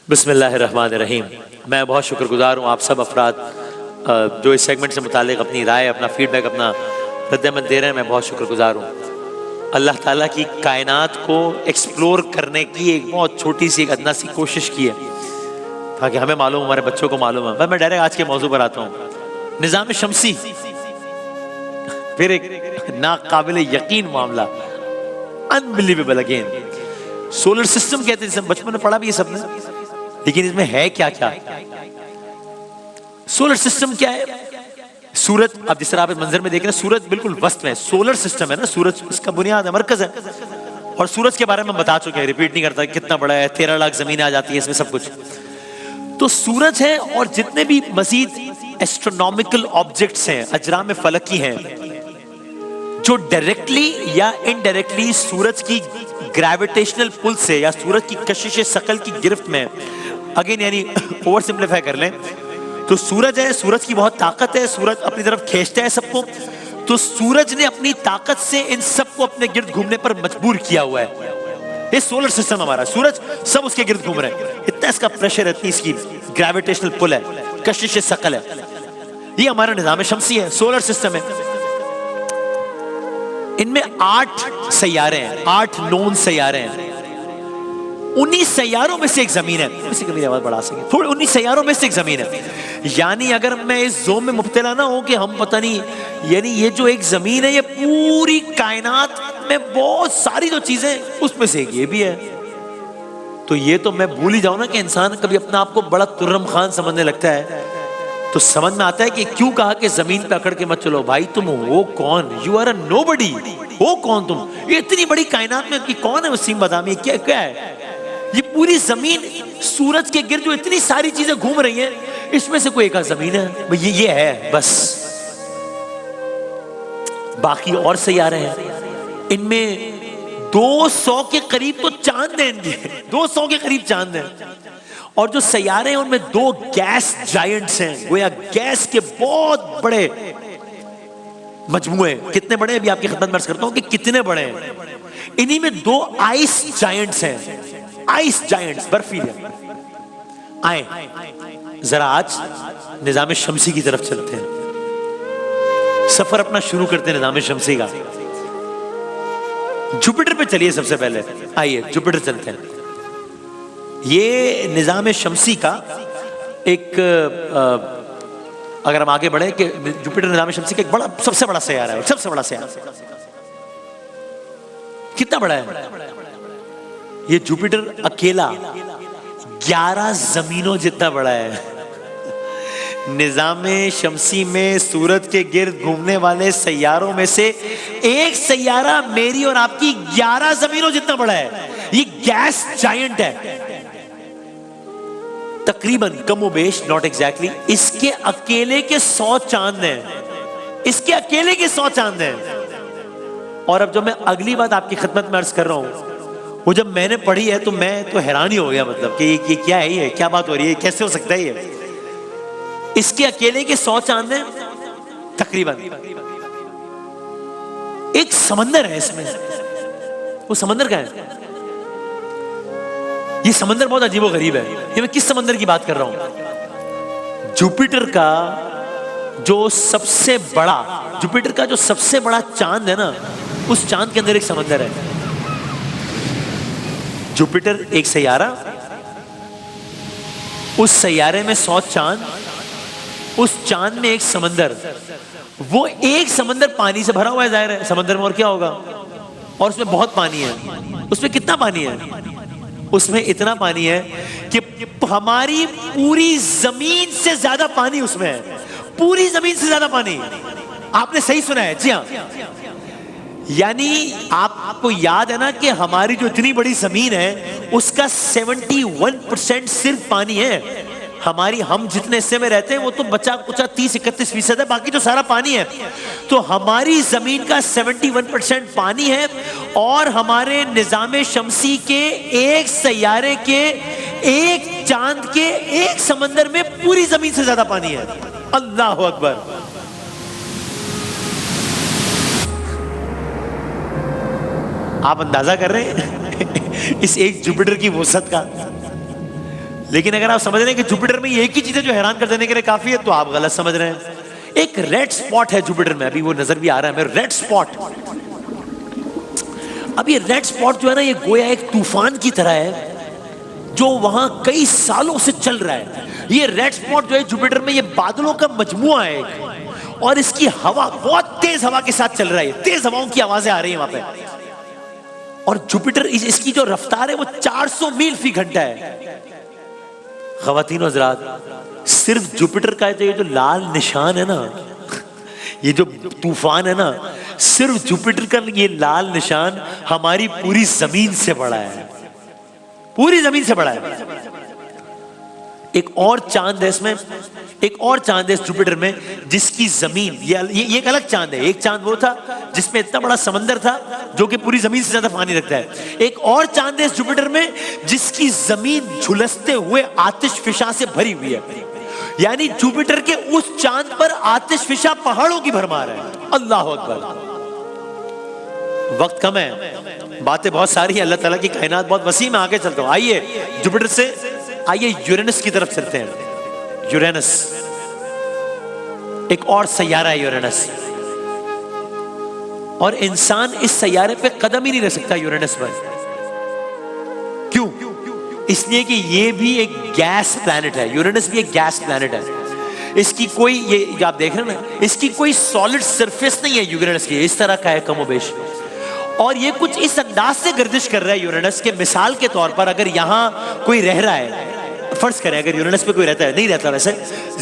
بسم اللہ الرحمن الرحیم۔ میں بہت شکر گزار ہوں آپ سب افراد جو اس سیگمنٹ سے متعلق اپنی رائے، اپنا فیڈ بیک، اپنا رد عمل دے رہے ہیں۔ میں بہت شکر گزار ہوں۔ اللہ تعالیٰ کی کائنات کو ایکسپلور کرنے کی ایک بہت چھوٹی سی، ایک ادنا سی کوشش کی ہے تاکہ ہمیں معلوم، ہمارے بچوں کو معلوم ہے۔ میں ڈائریکٹ آج کے موضوع پر آتا ہوں۔ نظام شمسی، پھر ایک ناقابل یقین معاملہ، انبلیویبل اگین۔ سولر سسٹم کہتے ہیں جسے بچپن میں پڑھا بھی ہے سب نے، لیکن اس میں ہے کیا کیا؟ سولر سسٹم کیا ہے؟ سورج، اب جس طرح آپ منظر میں دیکھ رہے ہیں، سورج بالکل وسط میں ہے۔ سولر سسٹم ہے نا، سورج اس کا بنیاد ہے، مرکز ہے۔ اور سورج کے بارے میں بتا چکے ہیں، ریپیٹ نہیں کرتا کتنا بڑا ہے، 13 لاکھ زمینیں آ جاتی ہیں اس میں، سب کچھ۔ تو سورج ہے، اور جتنے بھی مزید ایسٹرونومیکل آبجیکٹس ہیں، اجرام فلکی ہیں، جو ڈائریکٹلی یا انڈائریکٹلی سورج کی گریویٹیشنل پل سے یا سورج کی کشش ثقل کی گرفت میں، اگین یعنی اوور سمپلیفائی کر لیں تو سورج ہے، سورج کی بہت طاقت ہے، سورج اپنی طرف کھینچتا ہے سب کو، تو سورج نے اپنی طاقت سے ان سب کو اپنے گرد گھومنے پر مجبور کیا ہوا ہے۔ یہ سولر سسٹم ہمارا، سورج سب اس کے گرد گھوم رہے ہیں، اتنا اس کا پریشر ہے، اتنی اس کی گریویٹیشنل پل ہے، کشش ثقل ہے۔ یہ ہمارا نظام شمسی ہے، سولر سسٹم ہے۔ ان میں 8 سیارے ہیں، 8 نون سیارے ہیں۔ 19 سیاروں میں سے ایک زمین ہے۔ اسی کی میری آواز بڑھا سکیں تھوڑی، 19 سیاروں میں سے ایک زمین ہے۔ یعنی اگر میں اس زوم میں مبتلا نہ ہوں کہ ہم پتہ نہیں، یعنی یہ جو ایک زمین ہے، یہ پوری کائنات میں بہت ساری جو چیزیں، اس میں سے ایک یہ بھی ہے، تو یہ تو میں بھول ہی جاؤں نا کہ انسان کبھی اپنا آپ کو بڑا ترم خان سمجھنے لگتا ہے، تو سمجھ میں آتا ہے کہ کیوں کہا کہ زمین پہ اکڑ کے مت چلو بھائی، تم ہو کون؟ یو آر اے نو بڈی، ہو کون تم؟ یہ اتنی بڑی کائنات میں کون ہے وسیم بادامی؟ کیا ہے یہ پوری زمین؟ سورج کے گرد جو اتنی ساری چیزیں گھوم رہی ہیں، اس میں سے کوئی ایک زمین ہے، یہ ہے بس۔ باقی اور سیارے ہیں، ان میں 200 کے قریب تو چاند ہیں، ان کے 200 کے قریب چاند ہیں۔ اور جو سیارے ہیں ان میں 2 گیس جائنٹس ہیں، گویا گیس کے بہت بڑے مجموعے۔ کتنے بڑے ہیں ابھی آپ کی خدمت میں عرض کرتا ہوں کہ کتنے بڑے ہیں۔ انہی میں 2 آئس جائنٹس ہیں، آئس جائنٹس، برفیلے۔ آئیں ذرا آج نظام شمسی کی طرف چلتے ہیں، سفر اپنا شروع کرتے ہیں نظام شمسی کا۔ جوپیٹر پہ چلیے سب سے پہلے، آئیے جوپیٹر چلتے ہیں۔ یہ نظام شمسی کا ایک، اگر ہم آگے بڑھیں کہ جوپیٹر نظام شمسی کا ایک بڑا، سب سے بڑا سیارہ ہے، سب سے بڑا سیارہ۔ کتنا بڑا ہے یہ جوپیٹر؟ اکیلا 11 زمینوں جتنا بڑا ہے۔ نظام شمسی میں سورج کے گرد گھومنے والے سیاروں میں سے ایک سیارہ میری اور آپ کی 11 زمینوں جتنا بڑا ہے۔ یہ گیس جائنٹ ہے، تقریباً، کم و بیش، ناٹ ایگزیکٹلی۔ اس کے اکیلے کے 100 چاند ہیں، اس کے اکیلے کے 100 چاند ہیں۔ اور اب جو میں اگلی بات آپ کی خدمت میں عرض کر رہا ہوں، وہ جب میں نے پڑھی ہے تو میں تو حیران ہی ہو گیا، مطلب کہ یہ کیا ہے، یہ کیا بات ہو رہی ہے، کیسے ہو سکتا ہے یہ؟ اس کے اکیلے کے 100 چاند ہیں تقریباً۔ ایک سمندر ہے اس میں، وہ سمندر کا ہے۔ یہ سمندر بہت عجیب و غریب ہے۔ یہ میں کس سمندر کی بات کر رہا ہوں؟ جوپیٹر کا جو سب سے بڑا، جوپیٹر کا جو سب سے بڑا چاند ہے نا، اس چاند کے اندر ایک سمندر ہے۔ جوپیٹر ایک سیارہ، اس سیارے میں 100 چاند، اس چاند میں ایک سمندر۔ وہ ایک سمندر پانی سے بھرا ہوا ہے، ظاہر ہے سمندر میں اور کیا ہوگا، اور اس میں بہت پانی ہے۔ اس میں کتنا پانی ہے؟ اس میں اتنا پانی ہے کہ ہماری پوری زمین سے زیادہ پانی اس میں ہے، پوری زمین سے زیادہ پانی۔ آپ نے صحیح سنا ہے، جی ہاں۔ یعنی آپ کو یاد ہے نا کہ ہماری جو اتنی بڑی زمین ہے اس کا 71% صرف پانی ہے۔ ہماری، ہم جتنے حصے میں رہتے ہیں وہ تو بچا کچا 30-31% ہے، باقی تو سارا پانی ہے۔ تو ہماری زمین کا 71% پانی ہے، اور ہمارے نظام شمسی کے ایک سیارے کے ایک چاند کے ایک سمندر میں پوری زمین سے زیادہ پانی ہے۔ اللہ اکبر! آپ اندازہ کر رہے ہیں اس ایک جوپیٹر کی وسعت کا؟ لیکن اگر آپ سمجھ رہے ہیں کہ جوپیٹر میں ایک ہی چیز ہے جو حیران کر دینے کے لیے کافی ہے تو آپ غلط سمجھ رہے ہیں. ایک ریڈ سپاٹ ہے جوپیٹر میں, ابھی وہ نظر بھی آ رہا ہے ہمیں, ریڈ سپاٹ. اب یہ ریڈ سپاٹ جو ہے نا یہ گویا ایک طوفان کی طرح ہے جو وہاں کئی سالوں سے چل رہا ہے. یہ ریڈ سپاٹ جو ہے جوپیٹر میں یہ بادلوں کا مجموعہ ہے ایک, اور اس کی ہوا بہت تیز ہوا کے ساتھ چل رہا ہے, تیز ہواؤں کی آوازیں آ رہی ہیں وہاں پہ. اور جوپیٹر اس کی جو رفتار ہے وہ 400 میل فی گھنٹہ ہے. خواتین و حضرات, صرف جوپیٹر کا یہ جو لال نشان ہے نا, یہ جو طوفان ہے نا, صرف جوپیٹر کا یہ لال نشان ہماری پوری زمین سے بڑا ہے, پوری زمین سے بڑا ہے. ایک اور چاند ہے اس میں, ایک اور چاند ہے اس جوپیٹر میں جس کی زمین, یہ ایک الگ چاند ہے. ایک چاند وہ تھا جس میں اتنا بڑا سمندر تھا جو کہ پوری زمین سے زیادہ پانی رکھتا ہے. ایک اور چاند ہے اس جوپیٹر میں جس کی زمین جھلستے ہوئے آتش فشاں سے بھری ہوئی ہے. یعنی جوپیٹر کے اس چاند پر آتش فشاں پہاڑوں کی بھرمار ہے. اللہ اکبر. وقت کم ہے, باتیں بہت ساری ہیں, اللہ تعالیٰ کی کائنات بہت وسیع میں. آگے چلتا ہوں, آئیے جوپیٹر سے آئیے یورینس کی طرف چلتے ہیں. یورینس ایک اور سیارہ ہے یورینس, اور انسان اس سیارے پہ قدم ہی نہیں رکھ سکتا یورینس پر. کیوں؟ اس لیے کہ یہ بھی ایک گیس پلانٹ ہے. یورینس بھی ایک گیس پلانٹ ہے. اس کی کوئی, یہ آپ دیکھ رہے ہیں نا, اس کی کوئی سالڈ سرفیس نہیں ہے یورینس کی, اس طرح کا ہے کم و بیش. اور یہ کچھ اس انداز سے گردش کر رہا ہے یورینس کے, مثال کے طور پر اگر یہاں کوئی رہ رہا ہے, فرض کریں اگر یورینس پہ کوئی رہتا ہے, نہیں رہتا ویسے,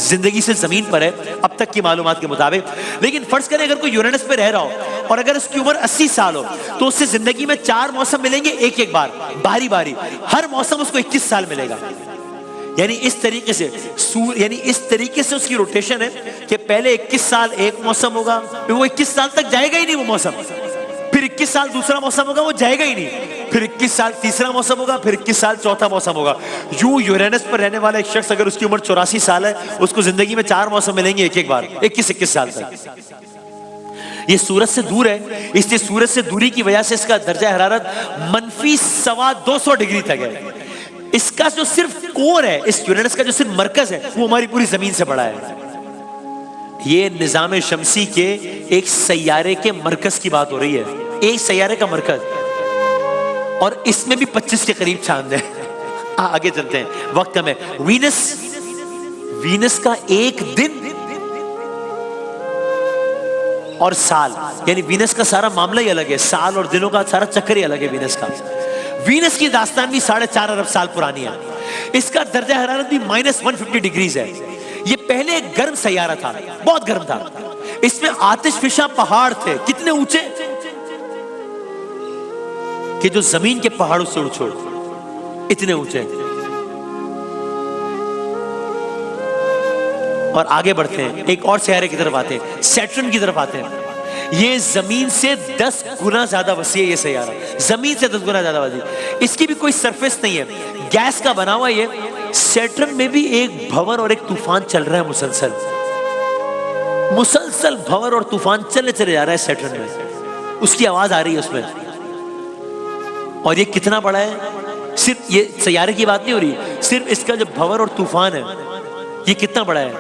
زندگی سے زمین پر ہے اب تک کی معلومات کے مطابق, لیکن فرض کریں اگر کوئی یورینس پہ رہ رہا ہو اور اگر اس کی عمر 80 سال ہو تو اس سے زندگی میں 4 موسم ملیں گے ایک ایک بار, باری باری, ہر موسم اس کو 21 سال ملے گا. یعنی اس طریقے سے اس طریقے سے اس کی روٹیشن ہے کہ پہلے 21 سال ایک موسم ہوگا, پھر وہ 21 سال تک جائے گا ہی نہیں وہ موسم, پھر 21 سال دوسرا موسم ہوگا وہ جائے گا ہی نہیں, پھر 21 سال تیسرا موسم ہوگا, پھر 21 سال چوتھا موسم ہوگا. یوں یورینس پر رہنے والا ایک شخص اگر اس کی عمر 84 سال ہے, اس کو زندگی میں 4 موسم ملیں گے ایک ایک بار, 21 سال تک. یہ سورج سے دور ہے, اس لیے سورج سے دوری کی وجہ سے اس کا درجہ حرارت -200 ڈگری تک ہے. اس کا جو صرف کور ہے, اس یورینس کا جو صرف مرکز ہے, وہ ہماری پوری زمین سے بڑا ہے. یہ نظام شمسی کے ایک سیارے کے مرکز کی بات ہو رہی ہے, ایک سیارے کا مرکز, اور اس میں بھی 25 کے قریب چاند ہے. آگے چلتے ہیں, وقت کم ہے. وینس کا ایک دن اور سال, یعنی وینس کا سارا معاملہ ہی الگ ہے, سال اور دنوں کا سارا چکر ہی الگ ہے وینس کا. وینس کی داستان بھی 4.5 ارب سال پرانی ہے. اس کا درجہ حرارت بھی -150 ڈگریز ہے. یہ پہلے ایک گرم سیارہ تھا, بہت گرم تھا. اس میں آتش فشاں پہاڑ تھے, کتنے اونچے کہ جو زمین کے پہاڑوں سے اونچے, اتنے اونچے. اور آگے بڑھتے ہیں, ایک اور سیارے کی طرف آتے ہیں, سیٹرن کی طرف آتے ہیں. یہ زمین سے 10 گنا زیادہ وسیع ہے یہ سیارہ, زمین سے 10 گنا زیادہ وسیع. اس کی بھی کوئی سرفیس نہیں ہے, گیس کا بنا ہوا. یہ سیٹرن میں بھی ایک بھنور اور ایک طوفان چل رہا ہے, مسلسل بھنور اور طوفان چلے جا رہا ہے سیٹرن میں, اس کی آواز آ رہی ہے اس میں. اور یہ کتنا بڑا ہے, صرف یہ سیارے کی بات نہیں ہو رہی, صرف اس کا جو بھنور اور طوفان ہے یہ کتنا بڑا ہے.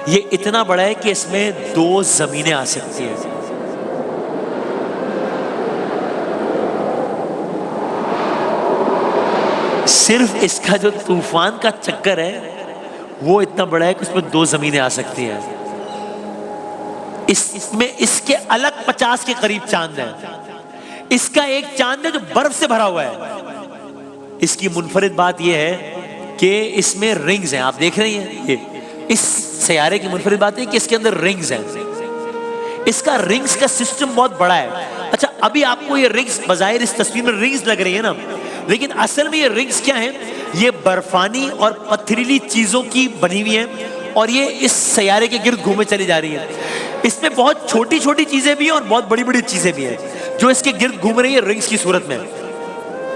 یہ اتنا بڑا ہے کہ اس میں 2 زمینیں آ سکتی ہیں. صرف اس کا جو طوفان کا چکر ہے وہ اتنا بڑا ہے کہ اس میں 2 زمینیں آ سکتی ہیں. اس میں اس کے الگ 50 کے قریب چاند ہیں. اس کا ایک چاند ہے جو برف سے بھرا ہوا ہے. اس کی منفرد بات یہ ہے کہ اس میں رنگز ہیں, آپ دیکھ رہے ہیں, یہ اس سیارے کی منفرد بات ہے کہ اس کے اندر رنگز ہیں. اس کا رنگز کا سسٹم بہت بڑا ہے. اچھا, ابھی آپ کو یہ رنگز بظاہر اس تصویر میں رنگز لگ رہی ہے نا, لیکن اصل میں یہ رنگز کیا ہیں, یہ برفانی اور پتھریلی چیزوں کی بنی ہوئی ہیں, اور یہ اس سیارے کے گرد گھومے چلی جا رہی ہیں. اس میں بہت چھوٹی چھوٹی چیزیں بھی ہیں اور بہت بڑی بڑی چیزیں بھی ہیں جو اس کے گرد گھوم رہی ہیں رنگز کی صورت میں.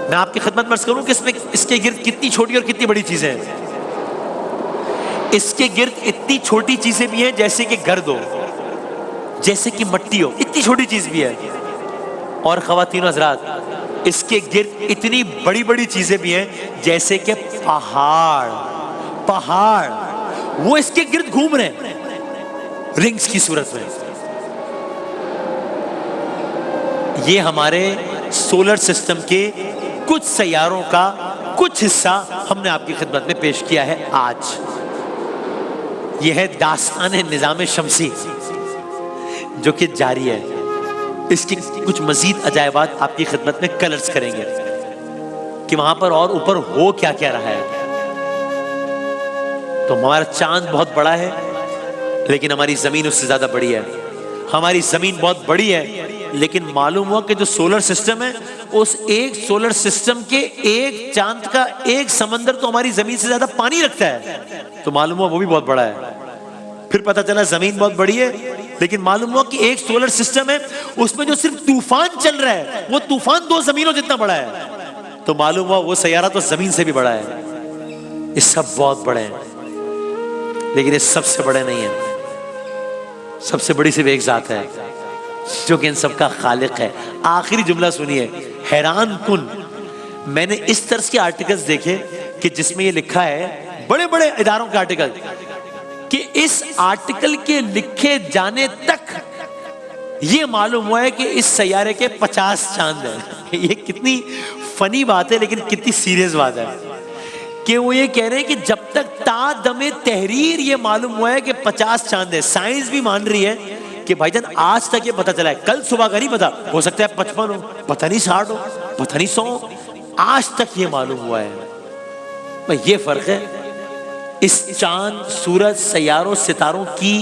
میں آپ کی خدمت میں عرض کروں کہ اس میں اس کے گرد کتنی چھوٹی اور کتنی بڑی چیزیں ہیں. اس کے گرد اتنی چھوٹی چیزیں بھی ہیں جیسے کہ گرد ہو, جیسے کہ مٹی ہو, اتنی چھوٹی چیز بھی ہے. اور خواتین و حضرات, اس کے گرد اتنی بڑی بڑی چیزیں بھی ہیں جیسے کہ پہاڑ. پہاڑ وہ اس کے گرد گھوم رہے ہیں رنگز کی صورت میں. یہ ہمارے سولر سسٹم کے کچھ سیاروں کا کچھ حصہ ہم نے آپ کی خدمت میں پیش کیا ہے آج. یہ ہے داستان نظام شمسی جو کہ جاری ہے. اس کی کچھ مزید عجائبات آپ کی خدمت میں کلرز کریں گے کہ وہاں پر اور اوپر ہو کیا کیا رہا ہے. تو ہمارا چاند بہت بڑا ہے لیکن ہماری زمین اس سے زیادہ بڑی ہے. ہماری زمین بہت بڑی ہے لیکن معلوم ہوا کہ جو سولر سسٹم ہے اس ایک سولر سسٹم کے ایک چاند کا ایک سمندر تو ہماری زمین سے زیادہ پانی رکھتا ہے. تو معلوم ہوا وہ بھی بہت بڑا ہے. پھر پتہ چلا زمین بہت بڑی ہے لیکن معلوم ہوا کہ ایک سولر سسٹم ہے اس میں جو صرف طوفان چل رہا ہے وہ طوفان 2 زمینوں جتنا بڑا ہے. تو معلوم ہوا وہ سیارہ تو زمین سے بھی بڑا ہے. یہ سب بہت بڑے ہیں لیکن یہ سب سے بڑے نہیں ہیں. سب سے بڑی صرف ایک ذات ہے جو کہ ان سب کا خالق ہے. آخری جملہ سنیے حیران کن. میں نے اس طرح کے آرٹیکلز دیکھے کہ جس میں یہ لکھا ہے بڑے بڑے اداروں کے آرٹیکل کہ اس آرٹیکل کے لکھے جانے تک یہ معلوم ہوا ہے کہ اس سیارے کے 50 چاند ہیں. یہ کتنی فنی بات ہے لیکن کتنی سیریس بات ہے کہ وہ یہ کہہ رہے ہیں کہ جب تک تا دم تحریر یہ معلوم ہوا ہے کہ 50 چاند ہے. سائنس بھی مان رہی ہے کہ بھائی جان آج تک یہ پتا چلا ہے, کل صبح کا نہیں پتا, ہو سکتا ہے 55 ہو, پتہ نہیں 60 ہو, پتہ نہیں 100 ہو, آج تک یہ معلوم ہوا ہے. یہ فرق ہے اس چاند سورج سیاروں ستاروں کی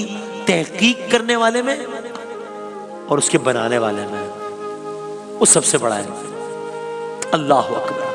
تحقیق کرنے والے میں اور اس کے بنانے والے میں. وہ سب سے بڑا ہے. اللہ اکبر.